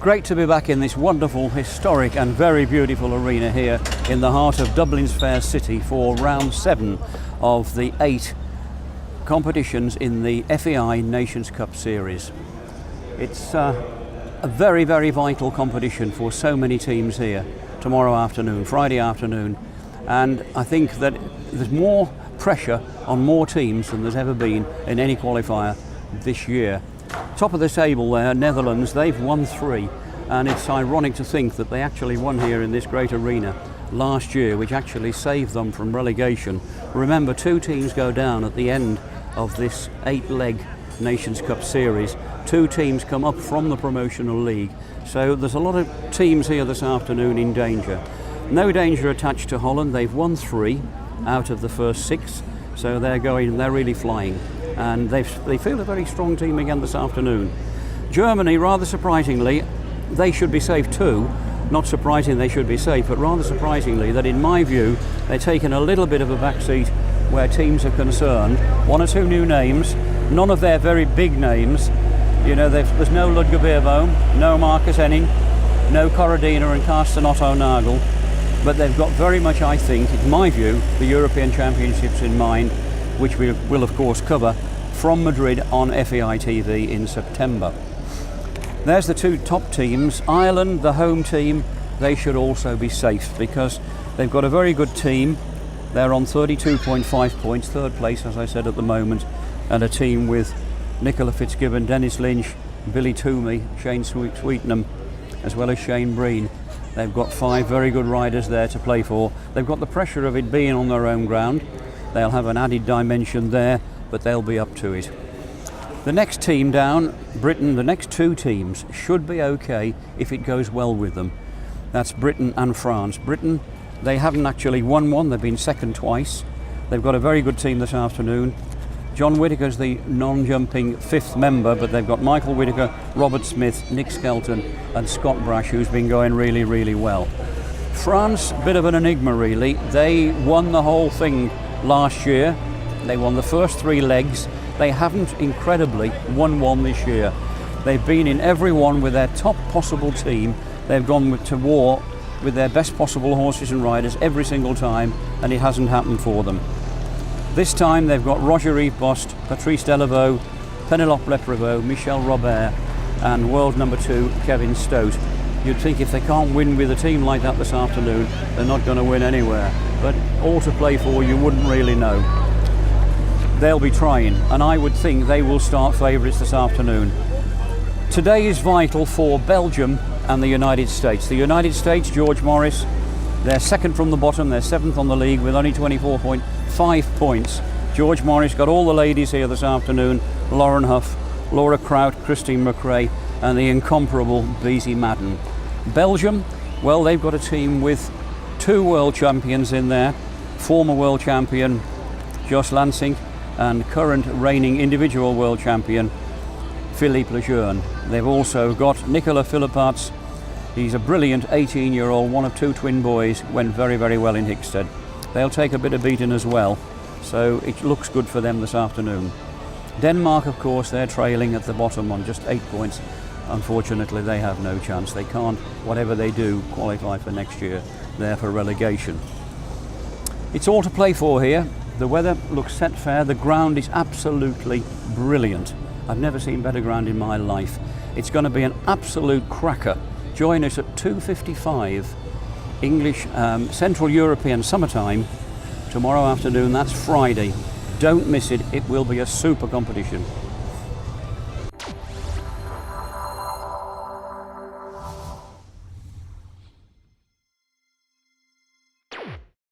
Great to be back in this wonderful, historic and very beautiful arena here in the heart of Dublin's fair city for round 7 of the 8 competitions in the FEI Nations Cup series. It's a very, very vital competition for so many teams here tomorrow afternoon, Friday afternoon, and I think that there's more pressure on more teams than there's ever been in any qualifier this year. Top of the table there, Netherlands, they've won 3, and it's ironic to think that they actually won here in this great arena last year, which actually saved them from relegation. Remember, 2 teams go down at the end of this 8-leg Nations Cup series. 2 teams come up from the promotional league, so there's a lot of teams here this afternoon in danger. No danger attached to Holland. They've won 3 out of the first 6, so they're really flying, and they feel a very strong team again this afternoon. Germany, rather surprisingly, they should be safe too. Not surprising they should be safe, but rather surprisingly that in my view they're taking a little bit of a backseat where teams are concerned. 1 or 2 new names, none of their very big names. You know, there's no Ludger Beerbohm, no Marcus Henning, no Corradina and Karsten Otto Nagel. But they've got very much, I think, in my view, the European Championships in mind, which we will of course cover from Madrid on FEI TV in September. There's the 2 top teams. Ireland, the home team, they should also be safe because they've got a very good team. They're on 32.5 points, 3rd place as I said at the moment, and a team with Nicola Fitzgibbon, Dennis Lynch, Billy Toomey, Shane Sweetenham, as well as Shane Breen. They've got 5 very good riders there to play for. They've got the pressure of it being on their own ground. They'll have an added dimension there, but they'll be up to it. The next team down, Britain, the next 2 teams should be okay if it goes well with them. That's Britain and France. Britain, they haven't actually won one, they've been second twice. They've got a very good team this afternoon. John Whittaker's the non-jumping 5th member, but they've got Michael Whittaker, Robert Smith, Nick Skelton and Scott Brash, who's been going really, really well. France, bit of an enigma really. They won the whole thing last year. They won the first 3 legs. They haven't, incredibly, won one this year. They've been in every one with their top possible team. They've gone to war with their best possible horses and riders every single time, and it hasn't happened for them. This time they've got Roger-Yves Bost, Patrice Delaveau, Penelope Leprevaux, Michel Robert and world number 2 Kevin Stote. You'd think if they can't win with a team like that this afternoon, they're not going to win anywhere. But all to play for, you wouldn't really know. They'll be trying, and I would think they will start favourites this afternoon. Today is vital for Belgium and the United States. The United States, George Morris, they're 2nd from the bottom, they're 7th on the league with only 24.5 points. George Morris got all the ladies here this afternoon: Lauren Huff, Laura Kraut, Christine McRae and the incomparable Beezy Madden. Belgium, well, they've got a team with 2 world champions in there, former world champion Jos Lansing and current reigning individual world champion Philippe Lejeune. They've also got Nicola Philipparts. He's a brilliant 18-year-old, one of 2 twin boys, went very, very well in Hickstead. They'll take a bit of beating as well, so it looks good for them this afternoon. Denmark, of course, they're trailing at the bottom on just 8 points. Unfortunately, they have no chance. They can't, whatever they do, qualify for next year. They're for relegation. It's all to play for here. The weather looks set fair. The ground is absolutely brilliant. I've never seen better ground in my life. It's going to be an absolute cracker. Join us at 2:55 English Central European summertime tomorrow afternoon. That's Friday. Don't miss it. It will be a super competition.